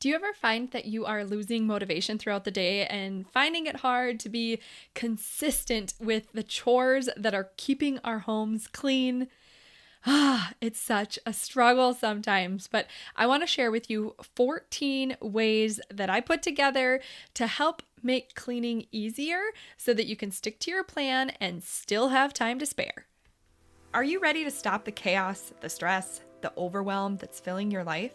Do you ever find that you are losing motivation throughout the day and finding it hard to be consistent with the chores that are keeping our homes clean? It's such a struggle sometimes, but I want to share with you 14 ways that I put together to help make cleaning easier so that you can stick to your plan and still have time to spare. Are you ready to stop the chaos, the stress, the overwhelm that's filling your life?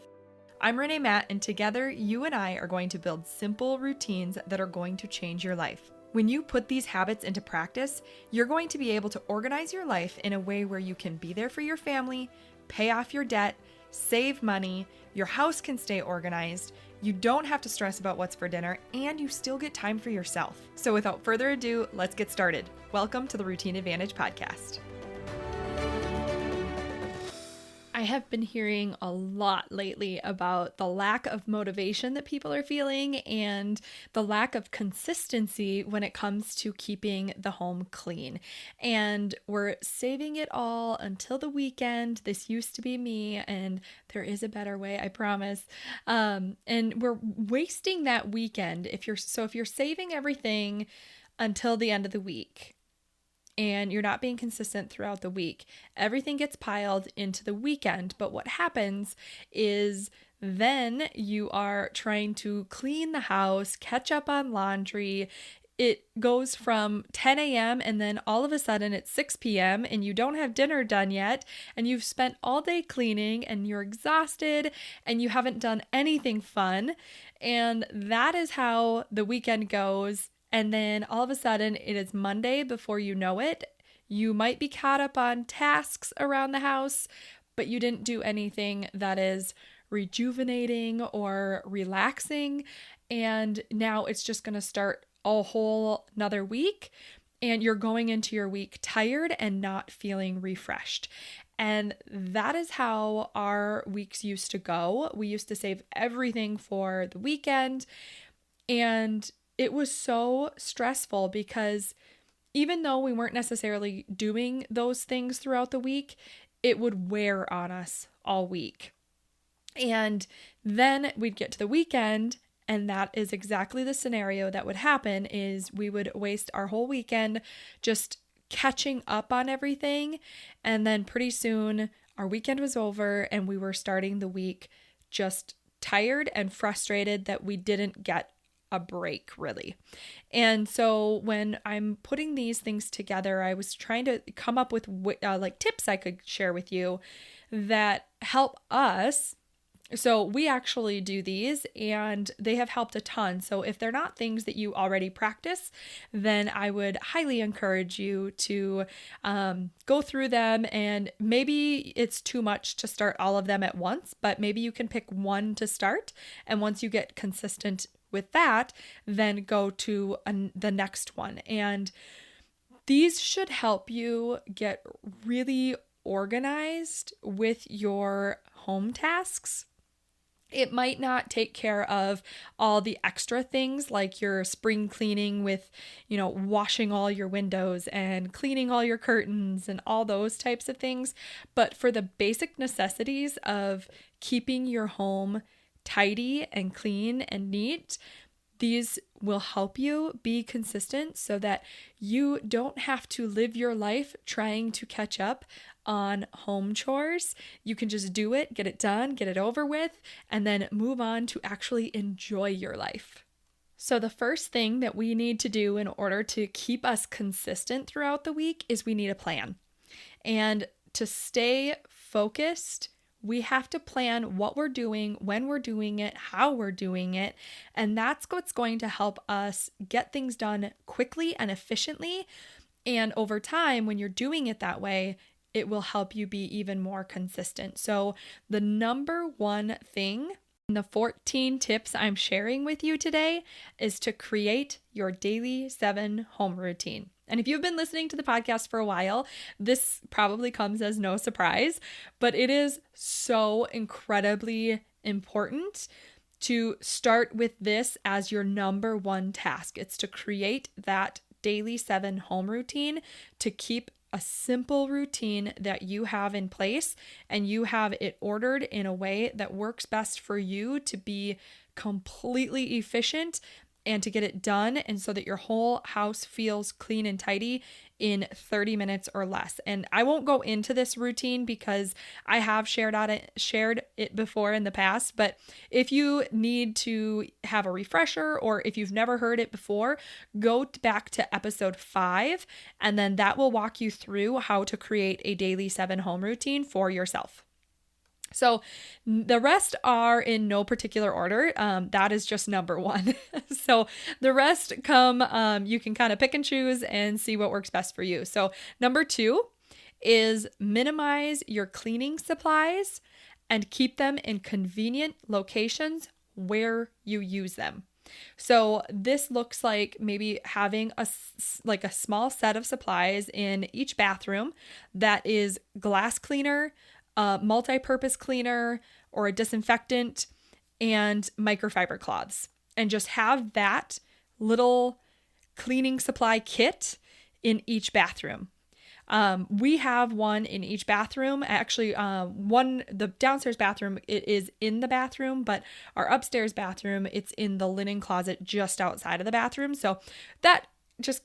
I'm Renae Matt, and together you and I are going to build simple routines that are going to change your life. When you put these habits into practice, you're going to be able to organize your life in a way where you can be there for your family, pay off your debt, save money, your house can stay organized, you don't have to stress about what's for dinner, and you still get time for yourself. So without further ado, let's get started. Welcome to the Routine Advantage Podcast. I have been hearing a lot lately about the lack of motivation that people are feeling and the lack of consistency when it comes to keeping the home clean. And we're saving it all until the weekend. This used to be me, and there is a better way, I promise. And we're wasting that weekend if you're saving everything until the end of the week, and you're not being consistent throughout the week, everything gets piled into the weekend. But what happens is then you are trying to clean the house, catch up on laundry. It goes from 10 a.m. and then all of a sudden it's 6 p.m. and you don't have dinner done yet, and you've spent all day cleaning and you're exhausted and you haven't done anything fun. And that is how the weekend goes. And then all of a sudden it is Monday before you know it. You might be caught up on tasks around the house, but you didn't do anything that is rejuvenating or relaxing. And now it's just going to start a whole another week, and you're going into your week tired and not feeling refreshed. And that is how our weeks used to go. We used to save everything for the weekend, and it was so stressful because even though we weren't necessarily doing those things throughout the week, it would wear on us all week. And then we'd get to the weekend, and that is exactly the scenario that would happen, is we would waste our whole weekend just catching up on everything. And then pretty soon our weekend was over and we were starting the week just tired and frustrated that we didn't get a break, really. And so when I'm putting these things together, I was trying to come up with tips I could share with you that help us. So we actually do these and they have helped a ton. So if they're not things that you already practice, then I would highly encourage you to go through them. And maybe it's too much to start all of them at once, but maybe you can pick one to start. And once you get consistent with that, then go to the next one. And these should help you get really organized with your home tasks. It might not take care of all the extra things like your spring cleaning with, washing all your windows and cleaning all your curtains and all those types of things. But for the basic necessities of keeping your home tidy and clean and neat, these will help you be consistent so that you don't have to live your life trying to catch up on home chores. You can just do it, get it done, get it over with, and then move on to actually enjoy your life. So the first thing that we need to do in order to keep us consistent throughout the week is we need a plan. And to stay focused, we have to plan what we're doing, when we're doing it, how we're doing it, and that's what's going to help us get things done quickly and efficiently. And over time, when you're doing it that way, it will help you be even more consistent. So the number one thing in the 14 tips I'm sharing with you today is to create your daily 7 home routine. And if you've been listening to the podcast for a while, this probably comes as no surprise, but it is so incredibly important to start with this as your number one task. It's to create that daily 7 home routine to keep a simple routine that you have in place and you have it ordered in a way that works best for you to be completely efficient and to get it done, and so that your whole house feels clean and tidy in 30 minutes or less. And I won't go into this routine because I have shared it before in the past, but if you need to have a refresher or if you've never heard it before, go back to episode 5, and then that will walk you through how to create a daily 7 home routine for yourself. So the rest are in no particular order. That is just number 1. So the rest come, you can kind of pick and choose and see what works best for you. So number 2 is minimize your cleaning supplies and keep them in convenient locations where you use them. So this looks like maybe having a small set of supplies in each bathroom that is glass cleaner, a multi-purpose cleaner, or a disinfectant, and microfiber cloths, and just have that little cleaning supply kit in each bathroom. We have one in each bathroom. Actually, the downstairs bathroom, it is in the bathroom, but our upstairs bathroom, it's in the linen closet just outside of the bathroom. So that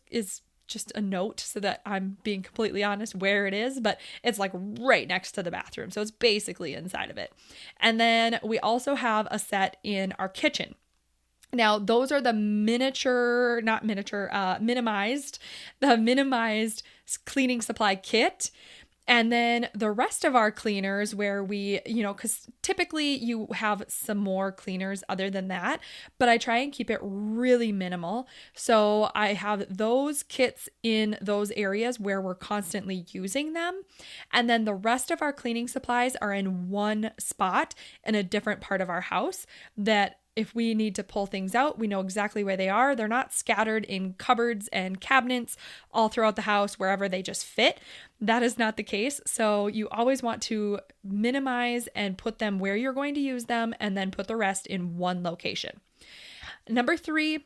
is just a note so that I'm being completely honest where it is, but it's like right next to the bathroom. So it's basically inside of it. And then we also have a set in our kitchen. Now, those are the minimized cleaning supply kit. And then the rest of our cleaners where we, because typically you have some more cleaners other than that, but I try and keep it really minimal. So I have those kits in those areas where we're constantly using them. And then the rest of our cleaning supplies are in one spot in a different part of our house that if we need to pull things out, we know exactly where they are. They're not scattered in cupboards and cabinets all throughout the house wherever they just fit. That is not the case. So you always want to minimize and put them where you're going to use them, and then put the rest in one location. Number 3,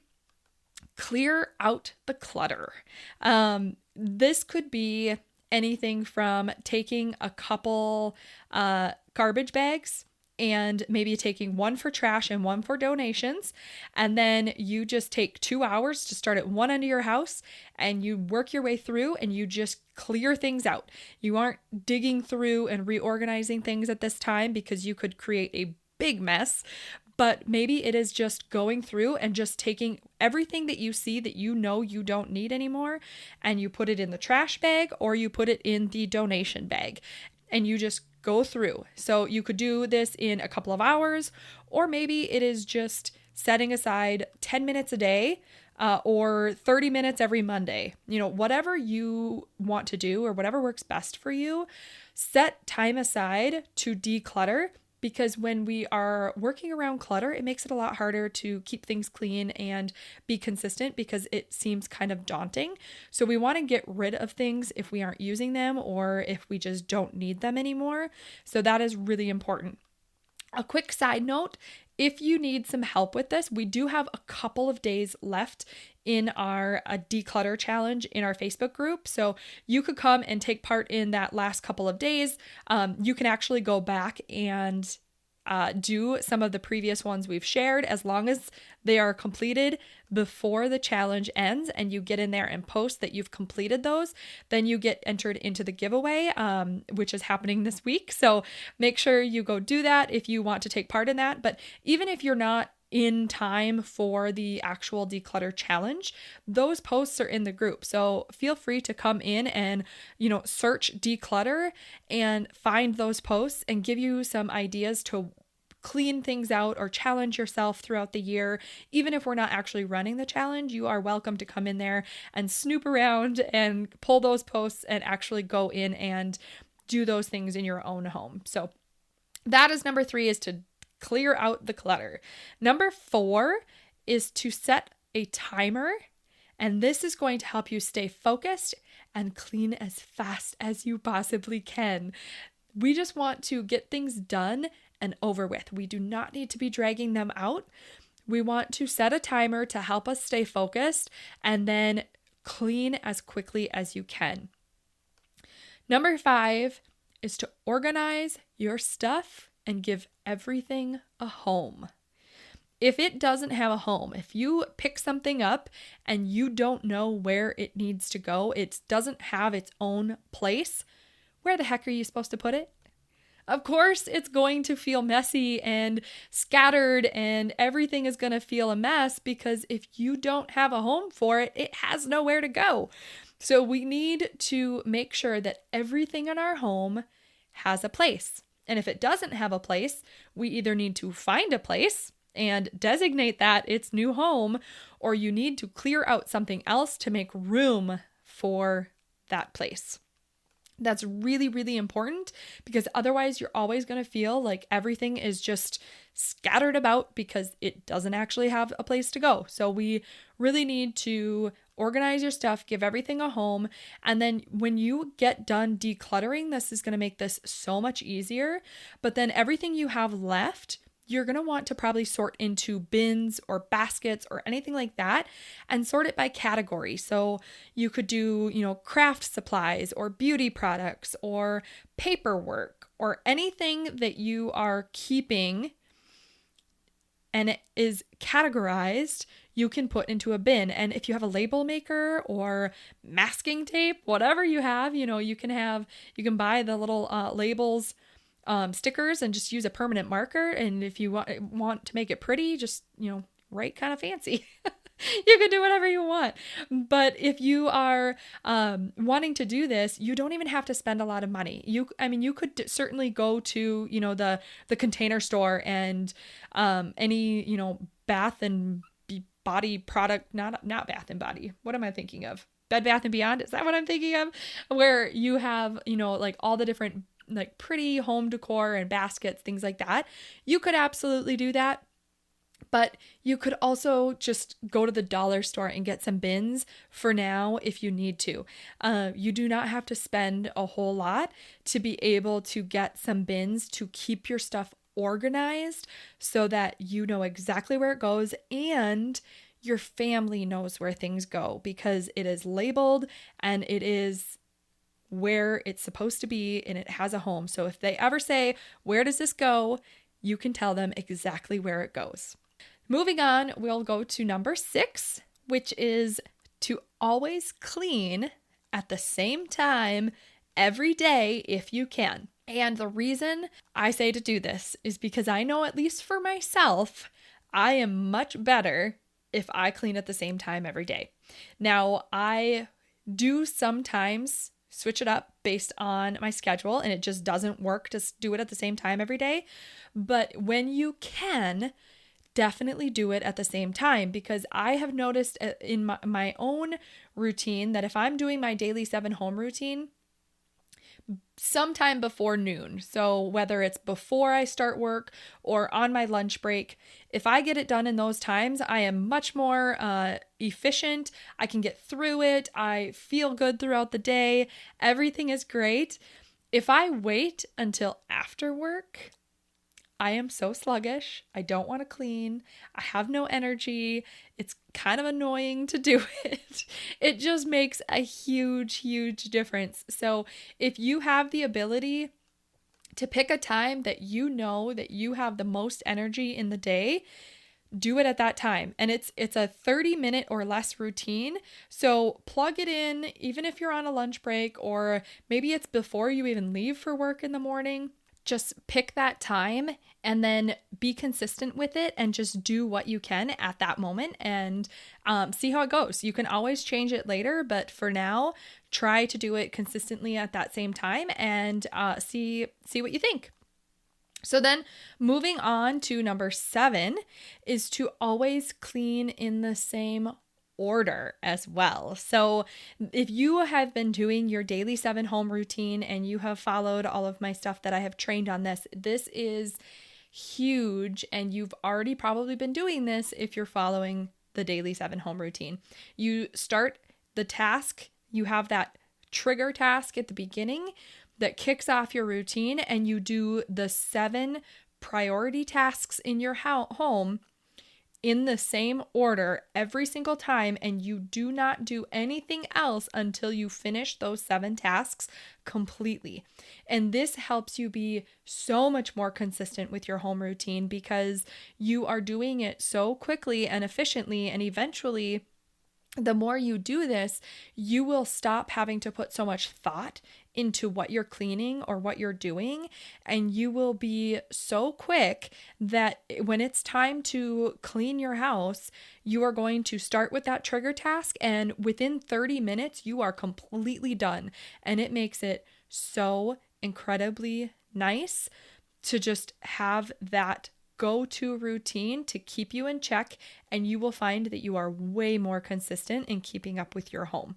clear out the clutter. This could be anything from taking a couple garbage bags and maybe taking one for trash and one for donations. And then you just take 2 hours to start at one end of your house and you work your way through and you just clear things out. You aren't digging through and reorganizing things at this time because you could create a big mess. But maybe it is just going through and just taking everything that you see that you know you don't need anymore, and you put it in the trash bag or you put it in the donation bag, and you just go through. So you could do this in a couple of hours, or maybe it is just setting aside 10 minutes a day or 30 minutes every Monday. Whatever you want to do or whatever works best for you, set time aside to declutter. Because when we are working around clutter, it makes it a lot harder to keep things clean and be consistent because it seems kind of daunting. So we want to get rid of things if we aren't using them or if we just don't need them anymore. So that is really important. A quick side note, if you need some help with this, we do have a couple of days left in our declutter challenge in our Facebook group. So you could come and take part in that last couple of days. You can actually go back and do some of the previous ones we've shared, as long as they are completed before the challenge ends and you get in there and post that you've completed those, then you get entered into the giveaway, which is happening this week. So make sure you go do that if you want to take part in that. But even if you're not in time for the actual declutter challenge, those posts are in the group. So feel free to come in and, search declutter and find those posts and give you some ideas to clean things out or challenge yourself throughout the year. Even if we're not actually running the challenge, you are welcome to come in there and snoop around and pull those posts and actually go in and do those things in your own home. So that is number 3, is to clear out the clutter. Number 4 is to set a timer, and this is going to help you stay focused and clean as fast as you possibly can. We just want to get things done and over with. We do not need to be dragging them out. We want to set a timer to help us stay focused and then clean as quickly as you can. Number 5 is to organize your stuff and give everything a home. If it doesn't have a home, if you pick something up and you don't know where it needs to go, it doesn't have its own place, where the heck are you supposed to put it? Of course, it's going to feel messy and scattered, and everything is going to feel a mess because if you don't have a home for it, it has nowhere to go. So we need to make sure that everything in our home has a place. And if it doesn't have a place, we either need to find a place and designate that its new home, or you need to clear out something else to make room for that place. That's really, really important because otherwise you're always going to feel like everything is just scattered about because it doesn't actually have a place to go. So we really need to organize your stuff, give everything a home. And then when you get done decluttering, this is going to make this so much easier. But then everything you have left, you're going to want to probably sort into bins or baskets or anything like that and sort it by category. So you could do, craft supplies or beauty products or paperwork or anything that you are keeping and it is categorized, you can put into a bin. And if you have a label maker or masking tape, whatever you have, you can buy the little labels, stickers, and just use a permanent marker. And if you want to make it pretty, just, write kind of fancy. You can do whatever you want. But if you are wanting to do this, you don't even have to spend a lot of money. You could certainly go to, the Container Store and any, Bath and Body product, not Bath and Body. What am I thinking of? Bed Bath and Beyond? Is that what I'm thinking of? Where you have, like all the different like pretty home decor and baskets, things like that. You could absolutely do that. But you could also just go to the dollar store and get some bins for now if you need to. You do not have to spend a whole lot to be able to get some bins to keep your stuff organized so that you know exactly where it goes and your family knows where things go because it is labeled and it is where it's supposed to be and it has a home. So if they ever say, "Where does this go?" you can tell them exactly where it goes. Moving on, we'll go to number 6, which is to always clean at the same time every day if you can. And the reason I say to do this is because I know, at least for myself, I am much better if I clean at the same time every day. Now, I do sometimes switch it up based on my schedule, and it just doesn't work to do it at the same time every day. But when you can, definitely do it at the same time, because I have noticed in my own routine that if I'm doing my daily 7 home routine, sometime before noon, so whether it's before I start work or on my lunch break, if I get it done in those times, I am much more efficient. I can get through it. I feel good throughout the day. Everything is great. If I wait until after work, I am so sluggish. I don't want to clean. I have no energy. It's kind of annoying to do it. It just makes a huge, huge difference. So if you have the ability to pick a time that you know that you have the most energy in the day, do it at that time. And it's a 30-minute or less routine. So plug it in, even if you're on a lunch break, or maybe it's before you even leave for work in the morning. Just pick that time and then be consistent with it and just do what you can at that moment and see how it goes. You can always change it later, but for now, try to do it consistently at that same time and see what you think. So then moving on to number 7 is to always clean in the same order as well. So if you have been doing your daily 7 home routine and you have followed all of my stuff that I have trained on this is huge, and you've already probably been doing this if you're following the daily 7 home routine. You start the task, you have that trigger task at the beginning that kicks off your routine, and you do the 7 priority tasks in your home in the same order every single time, and you do not do anything else until you finish those 7 tasks completely. And this helps you be so much more consistent with your home routine because you are doing it so quickly and efficiently, and eventually the more you do this, you will stop having to put so much thought into what you're cleaning or what you're doing. And you will be so quick that when it's time to clean your house, you are going to start with that trigger task. And within 30 minutes, you are completely done. And it makes it so incredibly nice to just have that go-to routine to keep you in check, and you will find that you are way more consistent in keeping up with your home.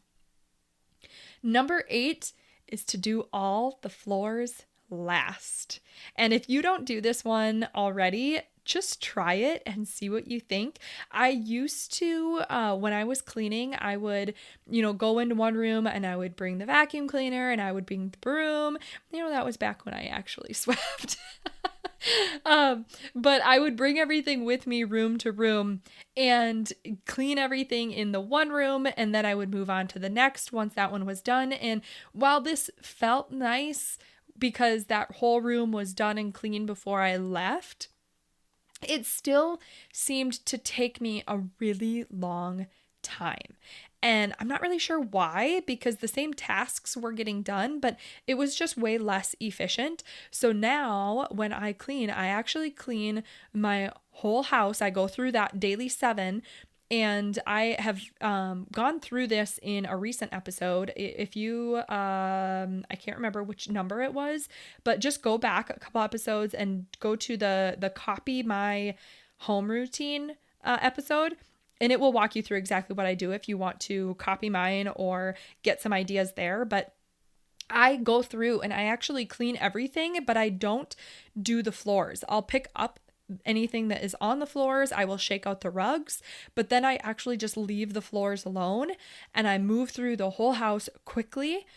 Number 8 is to do all the floors last. And if you don't do this one already, just try it and see what you think. I used to, when I was cleaning, I would, go into one room and I would bring the vacuum cleaner and I would bring the broom. That was back when I actually swept. But I would bring everything with me room to room and clean everything in the one room, and then I would move on to the next once that one was done. And while this felt nice because that whole room was done and clean before I left, it still seemed to take me a really long time. And I'm not really sure why, because the same tasks were getting done, but it was just way less efficient. So now when I clean, I actually clean my whole house. I go through that daily 7. And I have gone through this in a recent episode. If you, I can't remember which number it was, but just go back a couple episodes and go to the Copy My Home Routine episode. And it will walk you through exactly what I do if you want to copy mine or get some ideas there. But I go through and I actually clean everything, but I don't do the floors. I'll pick up anything that is on the floors. I will shake out the rugs, but then I actually just leave the floors alone and I move through the whole house quickly.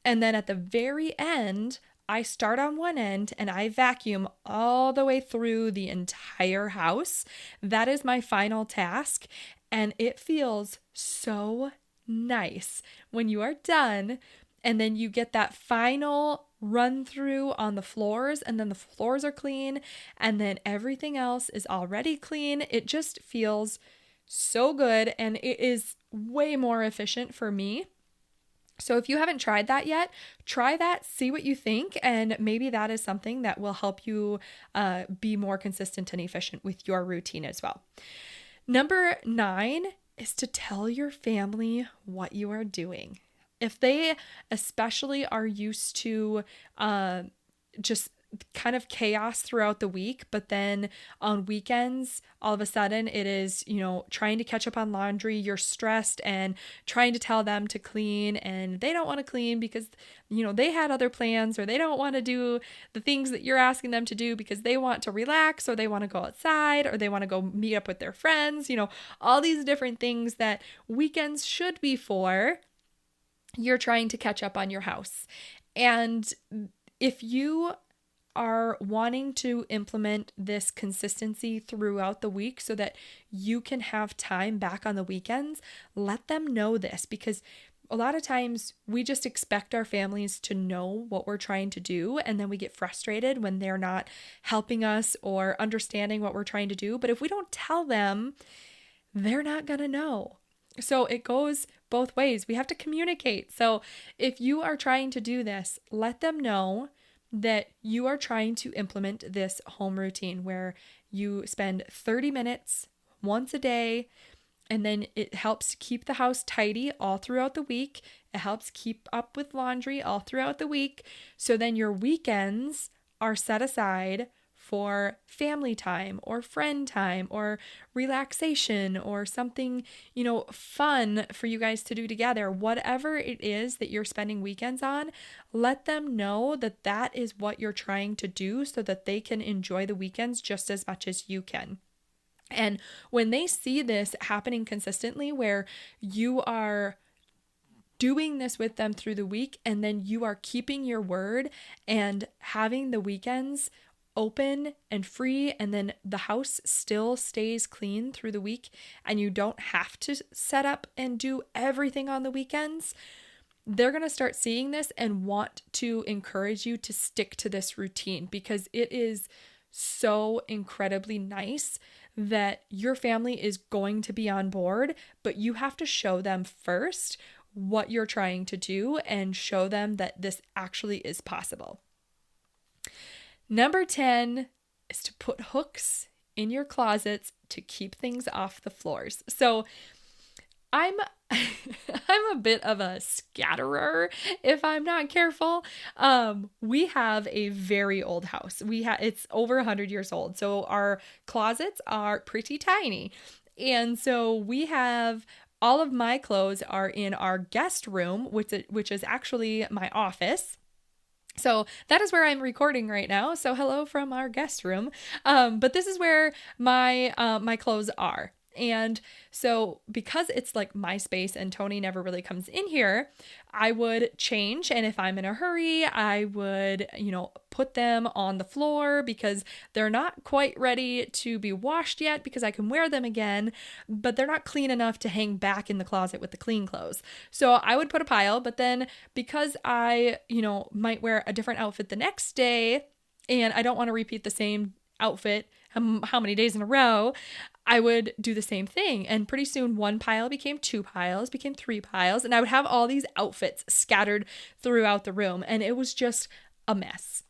And then at the very end, I start on one end and I vacuum all the way through the entire house. That is my final task. And it feels so nice when you are done and then you get that final run through on the floors, and then the floors are clean and then everything else is already clean. It just feels so good and it is way more efficient for me. So if you haven't tried that yet, try that, see what you think, and maybe that is something that will help you be more consistent and efficient with your routine as well. Number 9 is to tell your family what you are doing. If they especially are used to just kind of chaos throughout the week, but then on weekends, all of a sudden it is, trying to catch up on laundry, you're stressed and trying to tell them to clean and they don't want to clean because, they had other plans, or they don't want to do the things that you're asking them to do because they want to relax, or they want to go outside, or they want to go meet up with their friends, all these different things that weekends should be for. You're trying to catch up on your house. And if you are wanting to implement this consistency throughout the week so that you can have time back on the weekends, let them know this, because a lot of times we just expect our families to know what we're trying to do, and then we get frustrated when they're not helping us or understanding what we're trying to do. But if we don't tell them, they're not going to know. So it goes both ways. We have to communicate. So if you are trying to do this, let them know that you are trying to implement this home routine where you spend 30 minutes once a day, and then it helps keep the house tidy all throughout the week. It helps keep up with laundry all throughout the week. So then your weekends are set aside for family time or friend time or relaxation or something, fun for you guys to do together. Whatever it is that you're spending weekends on, let them know that that is what you're trying to do so that they can enjoy the weekends just as much as you can. And when they see this happening consistently, where you are doing this with them through the week and then you are keeping your word and having the weekends open and free, and then the house still stays clean through the week and you don't have to set up and do everything on the weekends, they're going to start seeing this and want to encourage you to stick to this routine, because it is so incredibly nice that your family is going to be on board, but you have to show them first what you're trying to do and show them that this actually is possible. Number 10 is to put hooks in your closets to keep things off the floors. So I'm a bit of a scatterer if I'm not careful. We have a very old house. It's over 100 years old. So our closets are pretty tiny. And so we have all of my clothes are in our guest room, which is actually my office. So that is where I'm recording right now. So hello from our guest room. But this is where my clothes are. And so because it's like my space and Tony never really comes in here, I would change. And if I'm in a hurry, I would, put them on the floor because they're not quite ready to be washed yet, because I can wear them again, but they're not clean enough to hang back in the closet with the clean clothes. So I would put a pile, but then because I, might wear a different outfit the next day and I don't want to repeat the same outfit how many days in a row, I would do the same thing. And pretty soon 1 pile became 2 piles, became 3 piles. And I would have all these outfits scattered throughout the room. And it was just a mess.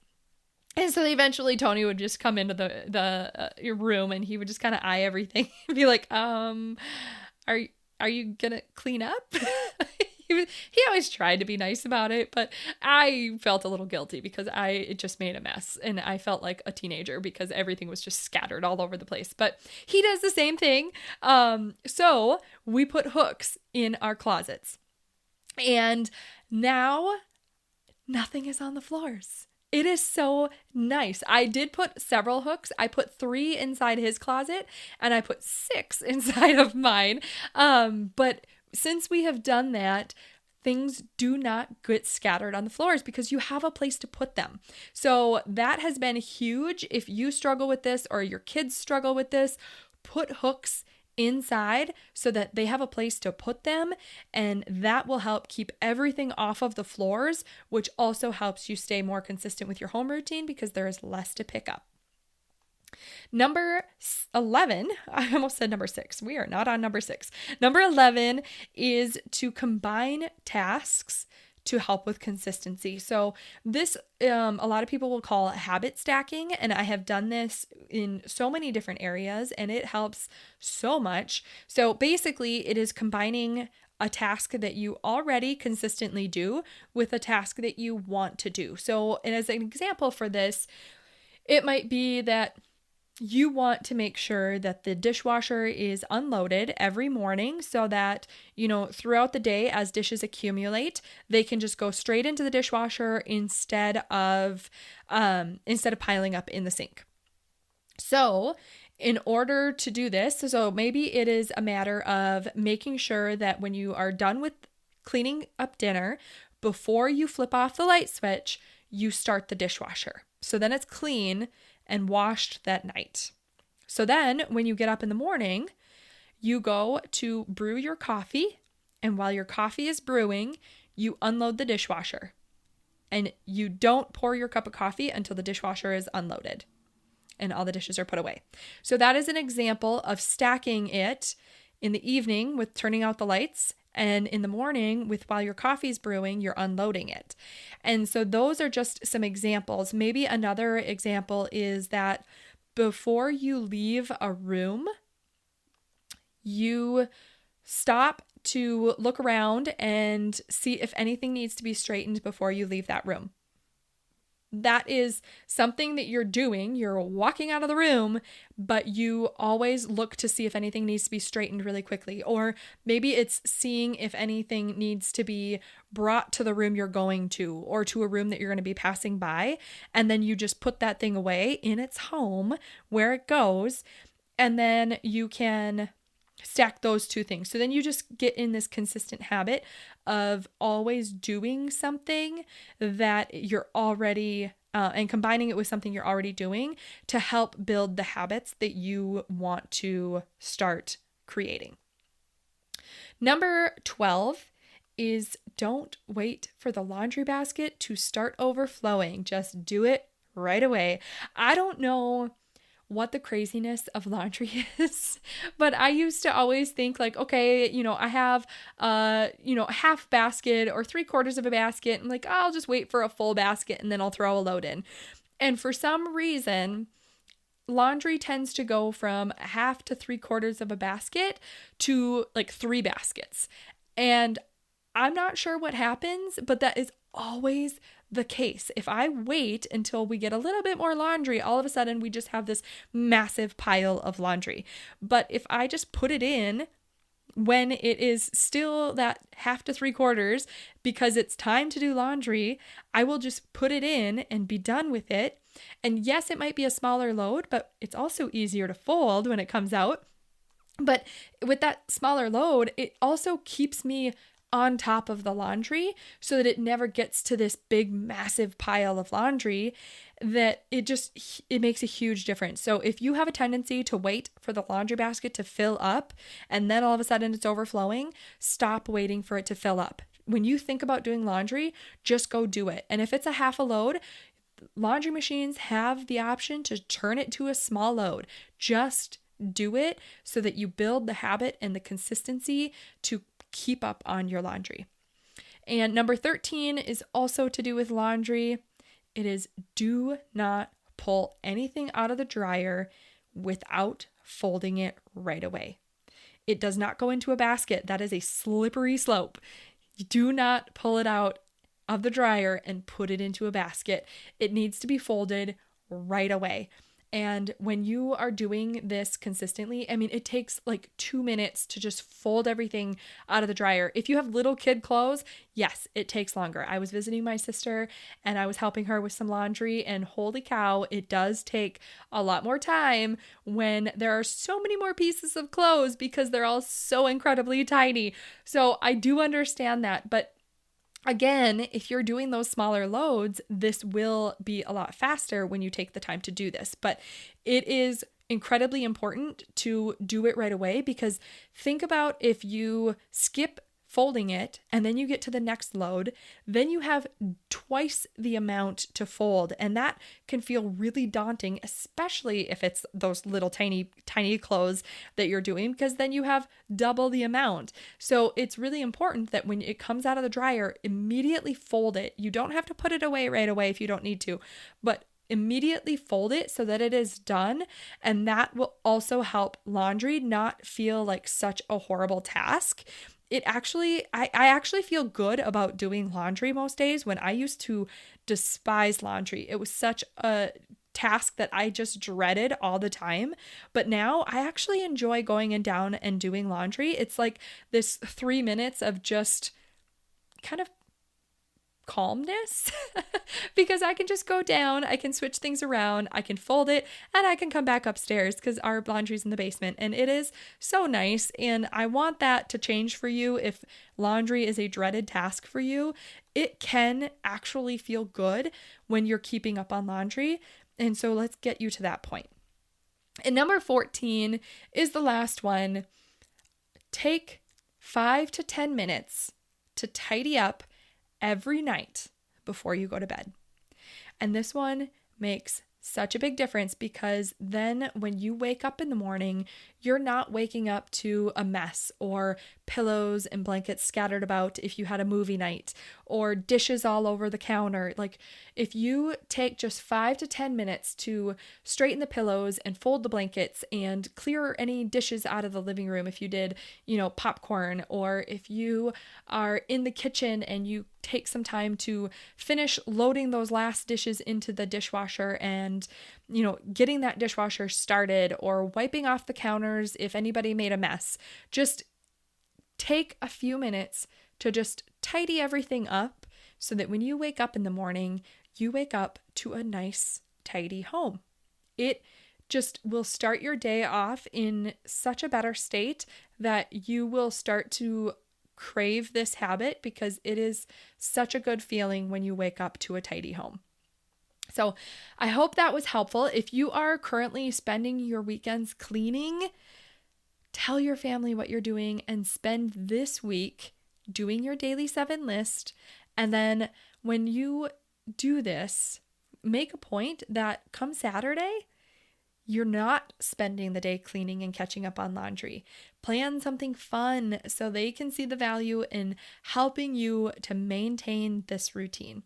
And so eventually Tony would just come into the room and he would just kind of eye everything and be like, are you gonna clean up? He always tried to be nice about it, but I felt a little guilty because it just made a mess and I felt like a teenager because everything was just scattered all over the place. But he does the same thing. So we put hooks in our closets and now nothing is on the floors. It is so nice. I did put several hooks. I put 3 inside his closet and I put 6 inside of mine. But since we have done that, things do not get scattered on the floors because you have a place to put them. So that has been huge. If you struggle with this or your kids struggle with this, put hooks inside so that they have a place to put them, and that will help keep everything off of the floors, which also helps you stay more consistent with your home routine because there is less to pick up. Number 11, I almost said number 6. We are not on number 6. Number 11 is to combine tasks to help with consistency. So this, a lot of people will call it habit stacking, and I have done this in so many different areas, and it helps so much. So basically, it is combining a task that you already consistently do with a task that you want to do. So, and as an example for this, it might be that you want to make sure that the dishwasher is unloaded every morning so that, throughout the day as dishes accumulate, they can just go straight into the dishwasher instead of piling up in the sink. So in order to do this, so maybe it is a matter of making sure that when you are done with cleaning up dinner, before you flip off the light switch, you start the dishwasher. So then it's clean and washed that night. So then when you get up in the morning, you go to brew your coffee, and while your coffee is brewing, you unload the dishwasher. And you don't pour your cup of coffee until the dishwasher is unloaded and all the dishes are put away. So that is an example of stacking it in the evening with turning out the lights, and in the morning with while your coffee's brewing, you're unloading it. And so those are just some examples. Maybe another example is that before you leave a room, you stop to look around and see if anything needs to be straightened before you leave that room. That is something that you're doing. You're walking out of the room, but you always look to see if anything needs to be straightened really quickly. Or maybe it's seeing if anything needs to be brought to the room you're going to, or to a room that you're going to be passing by. And then you just put that thing away in its home where it goes. And then you can stack those two things. So then you just get in this consistent habit of always doing something that you're already and combining it with something you're already doing to help build the habits that you want to start creating. Number 12 is don't wait for the laundry basket to start overflowing. Just do it right away. I don't know what the craziness of laundry is, but I used to always think like, okay, I have, a half basket or 3/4 of a basket. I'm like, I'll just wait for a full basket and then I'll throw a load in. And for some reason, laundry tends to go from a half to 3/4 of a basket to like 3 baskets. And I'm not sure what happens, but that is always the case. If I wait until we get a little bit more laundry, all of a sudden we just have this massive pile of laundry. But if I just put it in when it is still that half to 3/4 because it's time to do laundry, I will just put it in and be done with it. And yes, it might be a smaller load, but it's also easier to fold when it comes out. But with that smaller load, it also keeps me on top of the laundry so that it never gets to this big, massive pile of laundry that it makes a huge difference. So if you have a tendency to wait for the laundry basket to fill up and then all of a sudden it's overflowing, stop waiting for it to fill up. When you think about doing laundry, just go do it. And if it's a half a load, laundry machines have the option to turn it to a small load. Just do it so that you build the habit and the consistency to keep up on your laundry. And number 13 is also to do with laundry. It is do not pull anything out of the dryer without folding it right away. It does not go into a basket. That is a slippery slope. You do not pull it out of the dryer and put it into a basket. It needs to be folded right away. And when you are doing this consistently, it takes like 2 minutes to just fold everything out of the dryer. If you have little kid clothes, yes, it takes longer. I was visiting my sister and I was helping her with some laundry, and holy cow, it does take a lot more time when there are so many more pieces of clothes because they're all so incredibly tiny. So I do understand that, but again, if you're doing those smaller loads, this will be a lot faster when you take the time to do this. But it is incredibly important to do it right away, because think about if you skip folding it and then you get to the next load, then you have twice the amount to fold. And that can feel really daunting, especially if it's those little tiny clothes that you're doing, because then you have double the amount. So it's really important that when it comes out of the dryer, immediately fold it. You don't have to put it away right away if you don't need to, but immediately fold it so that it is done. And that will also help laundry not feel like such a horrible task. I actually feel good about doing laundry most days. When I used to despise laundry, it was such a task that I just dreaded all the time. But now I actually enjoy going in down and doing laundry. It's like this 3 minutes of just kind of calmness because I can just go down, I can switch things around, I can fold it, and I can come back upstairs because our laundry's in the basement, and it is so nice. And I want that to change for you. If laundry is a dreaded task for you, it can actually feel good when you're keeping up on laundry. And so let's get you to that point. And number 14 is the last one. Take 5 to 10 minutes to tidy up every night before you go to bed. And this one makes such a big difference, because then when you wake up in the morning, you're not waking up to a mess or pillows and blankets scattered about if you had a movie night, or dishes all over the counter. Like, if you take just 5 to 10 minutes to straighten the pillows and fold the blankets and clear any dishes out of the living room, if you did, popcorn, or if you are in the kitchen and you take some time to finish loading those last dishes into the dishwasher and, getting that dishwasher started, or wiping off the counters if anybody made a mess, just take a few minutes to just tidy everything up so that when you wake up in the morning, you wake up to a nice, tidy home. It just will start your day off in such a better state that you will start to crave this habit, because it is such a good feeling when you wake up to a tidy home. So I hope that was helpful. If you are currently spending your weekends cleaning, tell your family what you're doing and spend this week doing your daily 7 list. And then when you do this, make a point that come Saturday, you're not spending the day cleaning and catching up on laundry. Plan something fun so they can see the value in helping you to maintain this routine.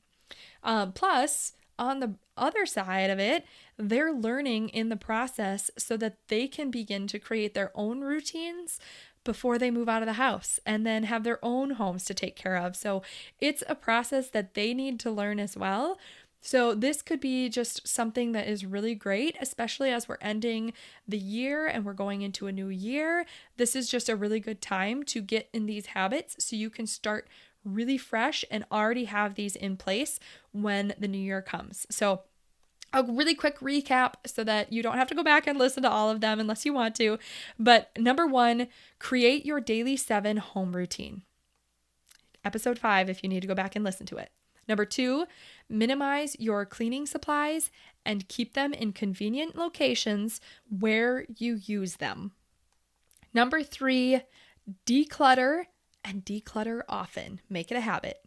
Plus, on the other side of it, they're learning in the process so that they can begin to create their own routines before they move out of the house and then have their own homes to take care of. So it's a process that they need to learn as well. So this could be just something that is really great, especially as we're ending the year and we're going into a new year. This is just a really good time to get in these habits so you can start really fresh and already have these in place when the new year comes. So a really quick recap so that you don't have to go back and listen to all of them unless you want to. But number 1, create your daily 7 home routine. Episode 5 if you need to go back and listen to it. Number 2, minimize your cleaning supplies and keep them in convenient locations where you use them. Number 3, declutter and declutter often. Make it a habit.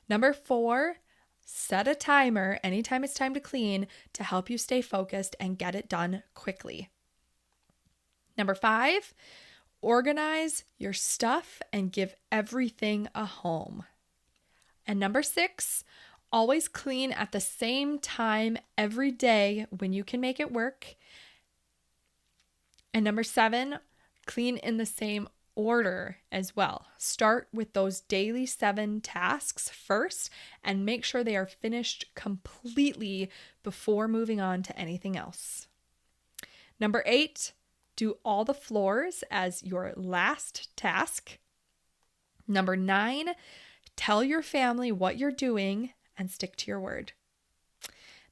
Number 4, set a timer anytime it's time to clean to help you stay focused and get it done quickly. Number 5, organize your stuff and give everything a home. And number 6, always clean at the same time every day when you can make it work. And number 7, clean in the same order as well. Start with those daily 7 tasks first and make sure they are finished completely before moving on to anything else. Number 8, do all the floors as your last task. Number 9, tell your family what you're doing and stick to your word.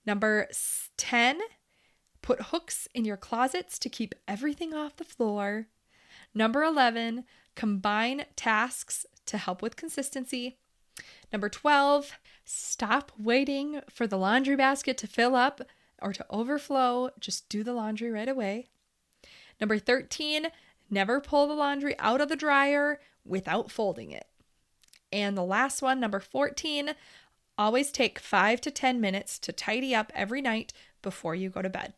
Number 10, put hooks in your closets to keep everything off the floor. Number 11, combine tasks to help with consistency. Number 12, stop waiting for the laundry basket to fill up or to overflow. Just do the laundry right away. Number 13, never pull the laundry out of the dryer without folding it. And the last one, number 14, always take 5 to 10 minutes to tidy up every night before you go to bed.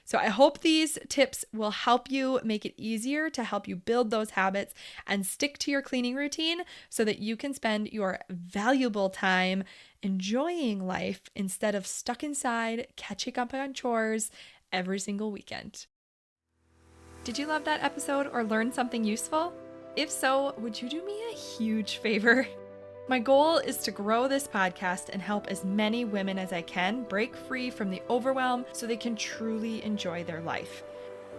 So I hope these tips will help you make it easier to help you build those habits and stick to your cleaning routine so that you can spend your valuable time enjoying life instead of stuck inside catching up on chores every single weekend. Did you love that episode or learn something useful? If so, would you do me a huge favor? My goal is to grow this podcast and help as many women as I can break free from the overwhelm so they can truly enjoy their life.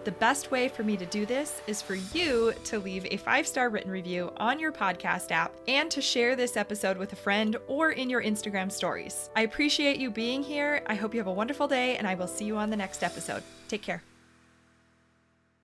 The best way for me to do this is for you to leave a 5-star written review on your podcast app and to share this episode with a friend or in your Instagram stories. I appreciate you being here. I hope you have a wonderful day, and I will see you on the next episode. Take care.